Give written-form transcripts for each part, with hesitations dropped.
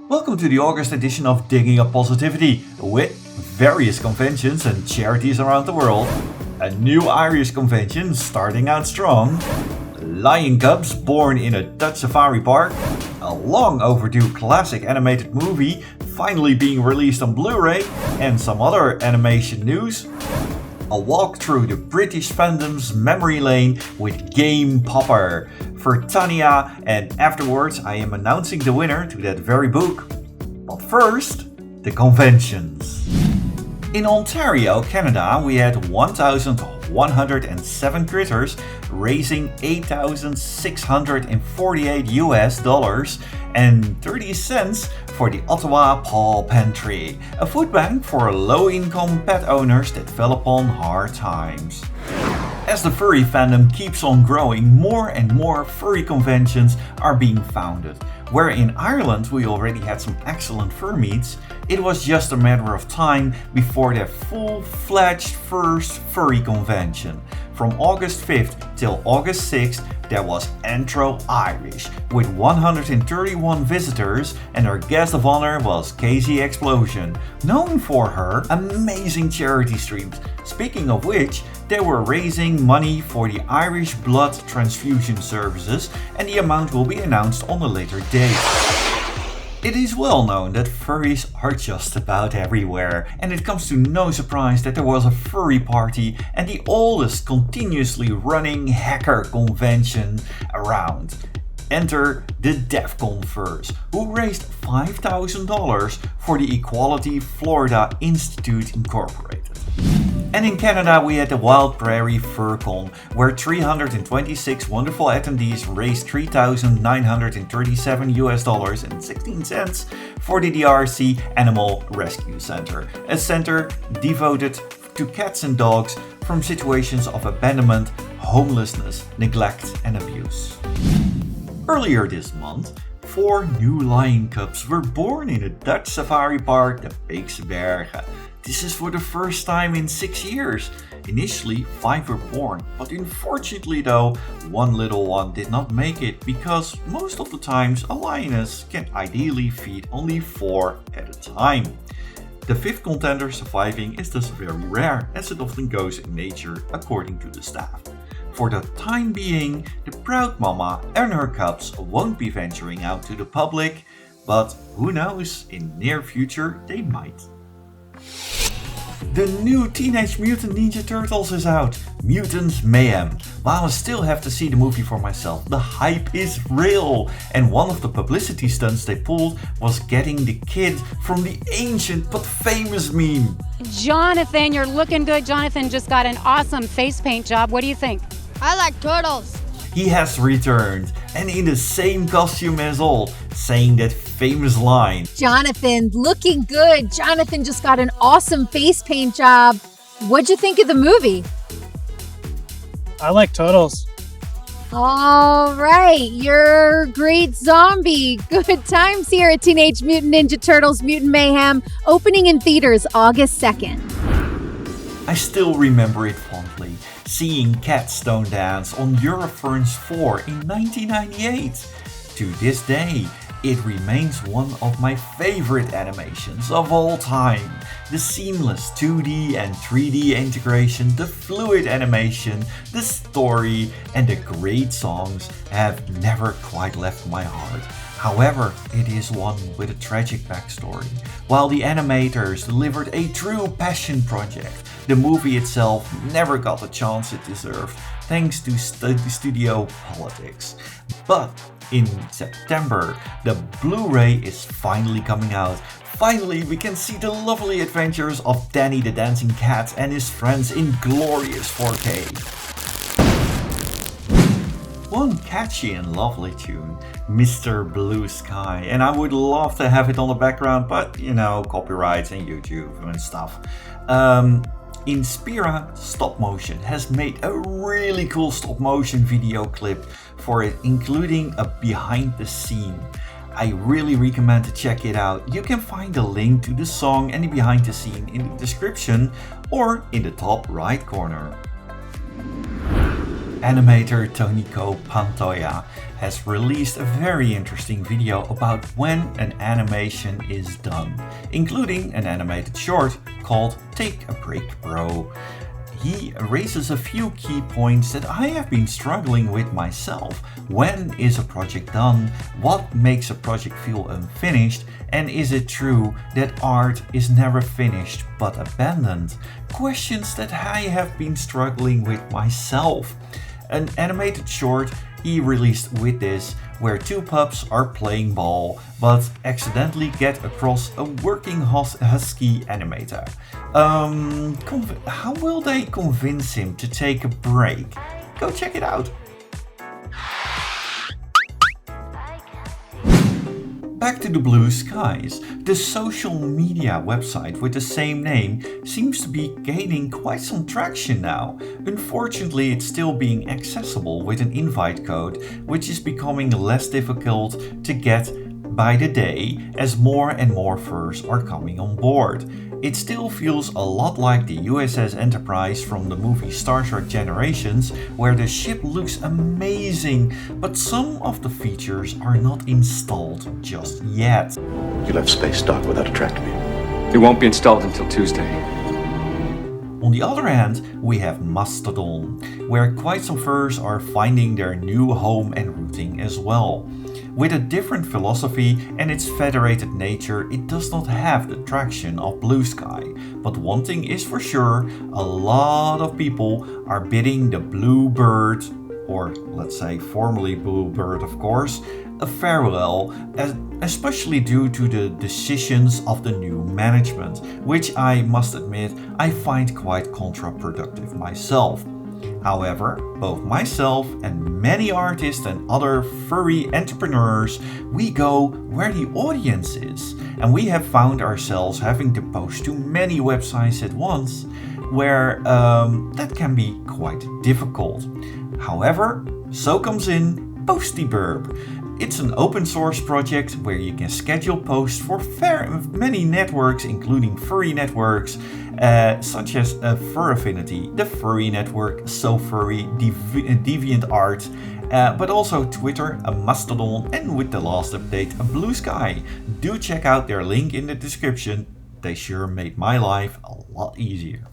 Welcome to the August edition of Digging Up Positivity, with various conventions and charities around the world, a new Irish convention starting out strong, lion cubs born in a Dutch safari park, a long overdue classic animated movie finally being released on Blu-ray, and some other animation news, a walk through the British fandom's memory lane with Game Popper for Tanya, and afterwards I am announcing the winner to that very book. But first, the conventions. In Ontario, Canada, we had 1,107 critters raising $8,648 and 30 cents for the Ottawa Paw Pantry, a food bank for low-income pet owners that fell upon hard times. As the furry fandom keeps on growing, more and more furry conventions are being founded. Where in Ireland we already had some excellent fur meets, it was just a matter of time before their full-fledged first furry convention. From August 5th till August 6th, there was AnthroIrish with 131 visitors, and our guest of honor was Casey Explosion, known for her amazing charity streams. Speaking of which, they were raising money for the Irish blood transfusion services, and the amount will be announced on a later date. It is well known that furries are just about everywhere, and it comes to no surprise that there was a furry party and the oldest continuously running hacker convention around. Enter the DefconFurs, who raised $5,000 for the Equality Florida Institute Incorporated. And in Canada we had the Wild Prairie Furcon, where 326 wonderful attendees raised $3,937.16 for the DRC Animal Rescue Center, a center devoted to cats and dogs from situations of abandonment, homelessness, neglect and abuse. Earlier this month, 4 new lion cubs were born in a Dutch safari park, the Beekse Bergen. This is for the first time in 6 years. Initially 5 were born, but unfortunately though, one little one did not make it because most of the times a lioness can ideally feed only 4 at a time. The 5th contender surviving is thus very rare, as it often goes in nature according to the staff. For the time being, the proud mama and her cubs won't be venturing out to the public, but who knows, in near future they might. The new Teenage Mutant Ninja Turtles is out, Mutant Mayhem. While I still have to see the movie for myself, the hype is real, and one of the publicity stunts they pulled was getting the kid from the ancient but famous meme. Jonathan, you're looking good. Jonathan just got an awesome face paint job. What do you think? I like turtles. He has returned, and in the same costume as old, saying that famous line. Jonathan, looking good. Jonathan just got an awesome face paint job. What'd you think of the movie? I like turtles. All right, you're a great zombie. Good times here at Teenage Mutant Ninja Turtles Mutant Mayhem, opening in theaters August 2nd. I still remember it fondly, seeing Cat Stone dance on Eurofurence 4 in 1998. To this day, it remains one of my favorite animations of all time. The seamless 2D and 3D integration, the fluid animation, the story, and the great songs have never quite left my heart. However, it is one with a tragic backstory. While the animators delivered a true passion project, the movie itself never got the chance it deserved, thanks to studio politics. But in September, the Blu-ray is finally coming out. Finally, we can see the lovely adventures of Danny the Dancing Cat and his friends in glorious 4K. One catchy and lovely tune, Mr. Blue Sky, and I would love to have it on the background, but you know, copyrights and YouTube and stuff. Inspira Stop Motion has made a really cool stop motion video clip for it, including a behind the scene. I really recommend to check it out. You can find a link to the song and the behind the scene in the description or in the top right corner. Animator Toniko Pantoja has released a very interesting video about when an animation is done, including an animated short called Take a Break Bro. He raises a few key points that I have been struggling with myself. When is a project done? What makes a project feel unfinished? And is it true that art is never finished but abandoned? Questions that I have been struggling with myself. An animated short he released with this, where two pups are playing ball but accidentally get across a working husky animator. How will they convince him to take a break? Go check it out. Back to the blue skies. The social media website with the same name seems to be gaining quite some traction now. Unfortunately, it's still being accessible with an invite code, which is becoming less difficult to get by the day as more and more furs are coming on board. It still feels a lot like the USS Enterprise from the movie Star Trek Generations, where the ship looks amazing, but some of the features are not installed just yet. You left space dock without a track me. It won't be installed until Tuesday. On the other hand, we have Mastodon, where quite some furs are finding their new home and routing as well. With a different philosophy and its federated nature, it does not have the traction of Blue Sky. But one thing is for sure, a lot of people are bidding the Bluebird, or let's say formerly Bluebird of course, a farewell, especially due to the decisions of the new management, which I must admit I find quite counterproductive myself. However, both myself and many artists and other furry entrepreneurs, we go where the audience is, and we have found ourselves having to post to many websites at once, where that can be quite difficult. However, so comes in Posty Birb. It's an open source project where you can schedule posts for many networks, including furry networks, such as Fur Affinity, the Furry Network, So Furry, DeviantArt, but also Twitter, a Mastodon, and with the last update, a Blue Sky. Do check out their link in the description. They sure made my life a lot easier.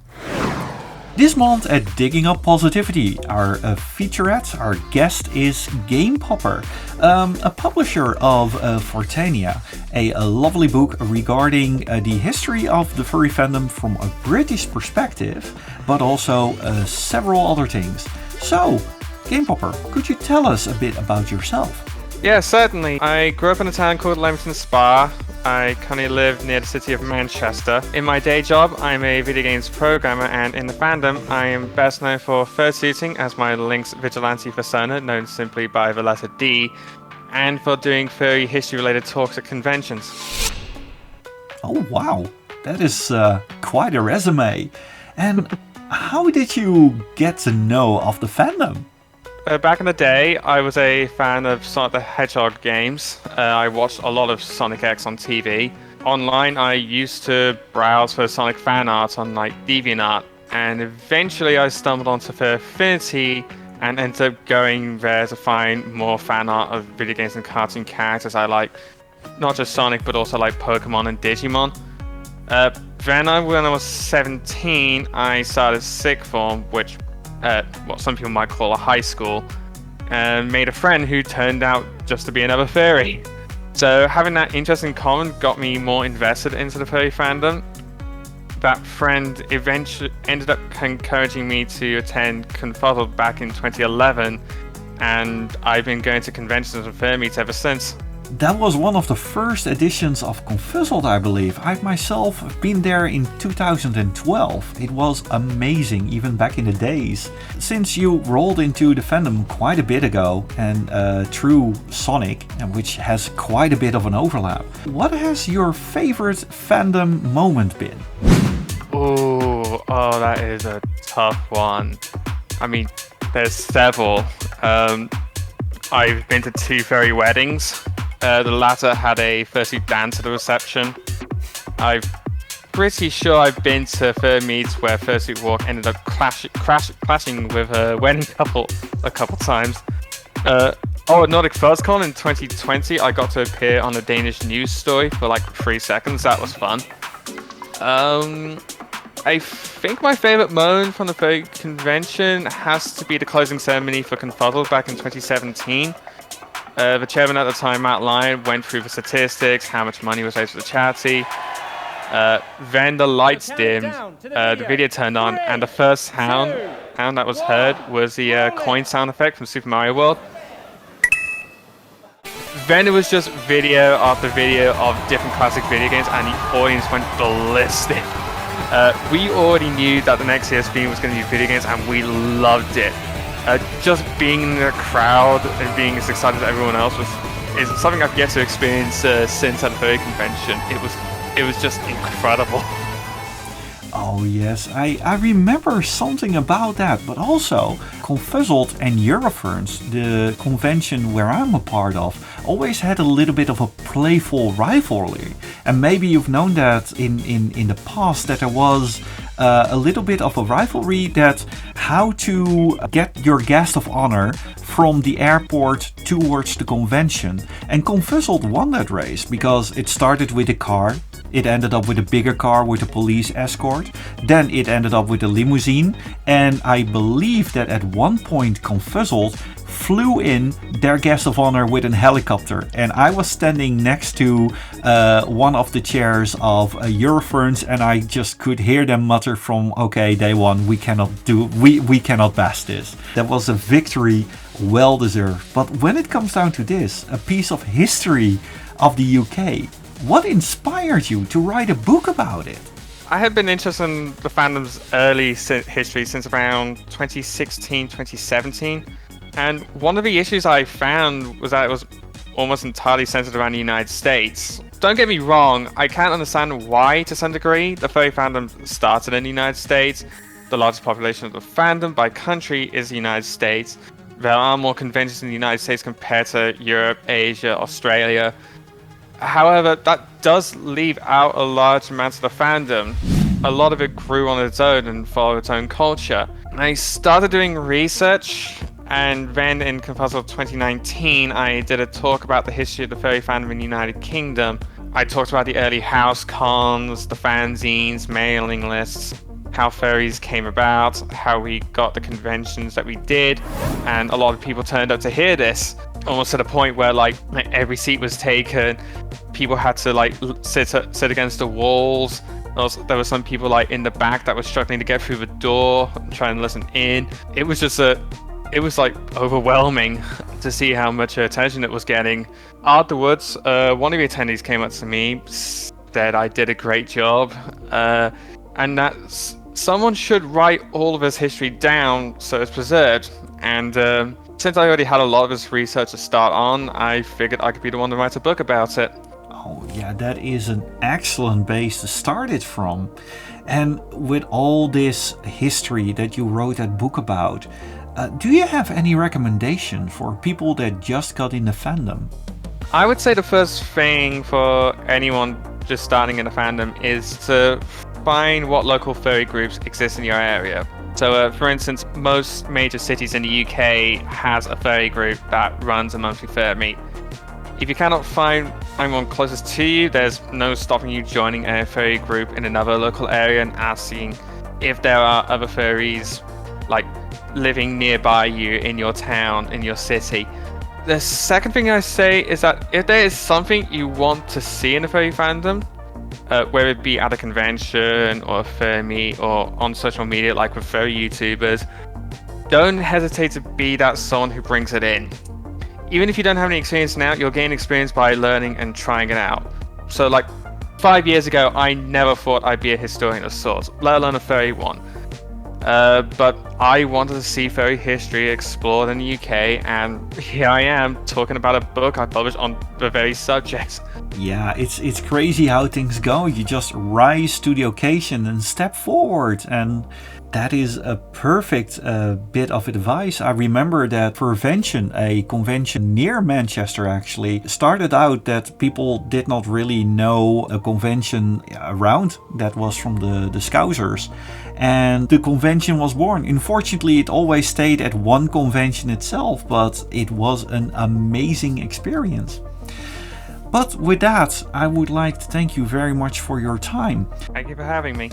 This month at Digging Up Positivity, our featurette, our guest is Game Popper, a publisher of Fortania, a lovely book regarding the history of the furry fandom from a British perspective, but also several other things. So, Game Popper, could you tell us a bit about yourself? Yeah, certainly. I grew up in a town called Leamington Spa. I currently live near the city of Manchester. In my day job, I'm a video games programmer, and in the fandom, I am best known for fursuiting as my Lynx Vigilante persona, known simply by the letter D, and for doing furry history-related talks at conventions. Oh wow, that is quite a resume. And how did you get to know of the fandom? Back in the day, I was a fan of Sonic the Hedgehog games. I watched a lot of Sonic X on TV. Online, I used to browse for Sonic fan art on like DeviantArt, and eventually I stumbled onto Fur Affinity and ended up going there to find more fan art of video games and cartoon characters I like. Not just Sonic, but also like Pokemon and Digimon. Then when I was 17, I started sixth form, which what some people might call a high school, and made a friend who turned out just to be another furry. So having that interest in common got me more invested into the furry fandom. That friend eventually ended up encouraging me to attend Confuzzled back in 2011, and I've been going to conventions and fur meets ever since. That was one of the first editions of Confuzzled, I believe. I've myself been there in 2012. It was amazing, even back in the days. Since you rolled into the fandom quite a bit ago, and through Sonic, which has quite a bit of an overlap, what has your favorite fandom moment been? Oh, that is a tough one. I mean, there's several. I've been to 2 furry weddings. The latter had a fursuit dance at the reception. I've pretty sure I've been to fur meets where Fursuit Walk ended up clashing with a wedding couple a couple times. At Nordic Furcon in 2020, I got to appear on a Danish news story for like 3 seconds. That was fun. I think my favorite moment from the furry convention has to be the closing ceremony for Confuzzled back in 2017. The chairman at the time, Matt Lyon, went through the statistics, how much money was raised for the charity. Then the lights dimmed, the video turned on, and the first sound that was heard was the coin sound effect from Super Mario World. Then it was just video after video of different classic video games, and the audience went ballistic. We already knew that the next year's theme was going to be video games, and we loved it. Just being in the crowd and being as excited as everyone else is something I've yet to experience since at the furry convention. It was just incredible. Oh yes, I remember something about that, but also Confuzzled and CanFURence, the convention where I'm a part of, always had a little bit of a playful rivalry. And maybe you've known that in the past, that there was a little bit of a rivalry, that how to get your guest of honor from the airport towards the convention. And Confuzzled won that race because it started with a car. It ended up with a bigger car with a police escort. Then it ended up with a limousine. And I believe that at one point Confuzzled flew in their guest of honor with a helicopter. And I was standing next to one of the chairs of CanFURence, and I just could hear them mutter from, okay, they won, we cannot pass this. That was a victory well deserved. But when it comes down to this, a piece of history of the UK, what inspired you to write a book about it? I had been interested in the fandom's early history since around 2016, 2017. And one of the issues I found was that it was almost entirely centered around the United States. Don't get me wrong, I can't understand why to some degree. The furry fandom started in the United States. The largest population of the fandom by country is the United States. There are more conventions in the United States compared to Europe, Asia, Australia. However, that does leave out a large amount of the fandom. A lot of it grew on its own and followed its own culture. I started doing research, and then in Confuzzled 2019, I did a talk about the history of the furry fandom in the United Kingdom. I talked about the early house cons, the fanzines, mailing lists, how furries came about, how we got the conventions that we did, and a lot of people turned up to hear this. Almost to the point where like every seat was taken, people had to like sit against the walls. Also, there were some people like in the back that were struggling to get through the door and try and listen in. It was just it was like overwhelming to see how much attention it was getting. Afterwards, one of the attendees came up to me, said I did a great job, and that someone should write all of his history down so it's preserved. And since I already had a lot of his research to start on, I figured I could be the one to write a book about it. Oh yeah, that is an excellent base to start it from. And with all this history that you wrote that book about, do you have any recommendation for people that just got in the fandom? I would say the first thing for anyone just starting in the fandom is to find what local furry groups exist in your area. So, for instance, most major cities in the UK has a furry group that runs a monthly fur meet. If you cannot find anyone closest to you, there's no stopping you joining a furry group in another local area and asking if there are other furries like living nearby you in your town, in your city. The second thing I say is that if there is something you want to see in the furry fandom, whether it be at a convention or a fur meet or on social media like with furry YouTubers, don't hesitate to be that someone who brings it in. Even if you don't have any experience now, you'll gain experience by learning and trying it out. So like 5 years ago, I never thought I'd be a historian of sorts, let alone a furry one. But I wanted to see furry history explored in the UK, and here I am talking about a book I published on the very subject. Yeah, it's crazy how things go. You just rise to the occasion and step forward, and that is a perfect bit of advice. I remember that Furvention, a convention near Manchester actually, started out that people did not really know a convention around that was from the Scousers. And the convention was born. Unfortunately, it always stayed at one convention itself, but it was an amazing experience. But with that, I would like to thank you very much for your time. Thank you for having me.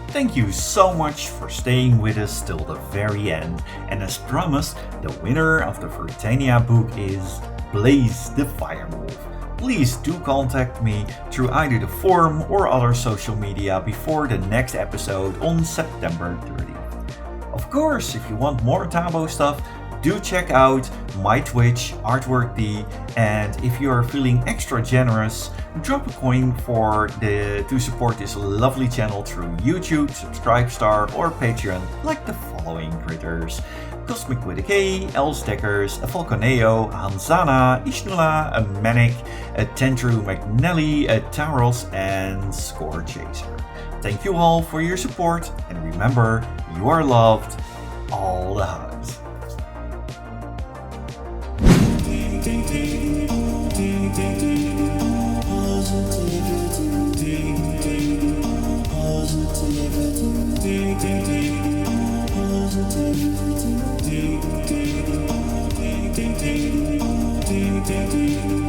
Thank you so much for staying with us till the very end. And as promised, the winner of the Furtania book is Blaze the Firewolf. Please do contact me through either the forum or other social media before the next episode on September 30th. Of course, if you want more Tabo stuff, do check out my Twitch, ArtworkD, and if you are feeling extra generous, drop a coin to support this lovely channel through YouTube, Subscribestar, or Patreon, like the following critters: Cosmic with a K, Elsdeckers, a Falconeo, a Hanzana, Ishnula, a Manic, a Tendru McNally, a Taros, and Score Chaser. Thank you all for your support, and remember, you are loved. All the hugs. Positivity.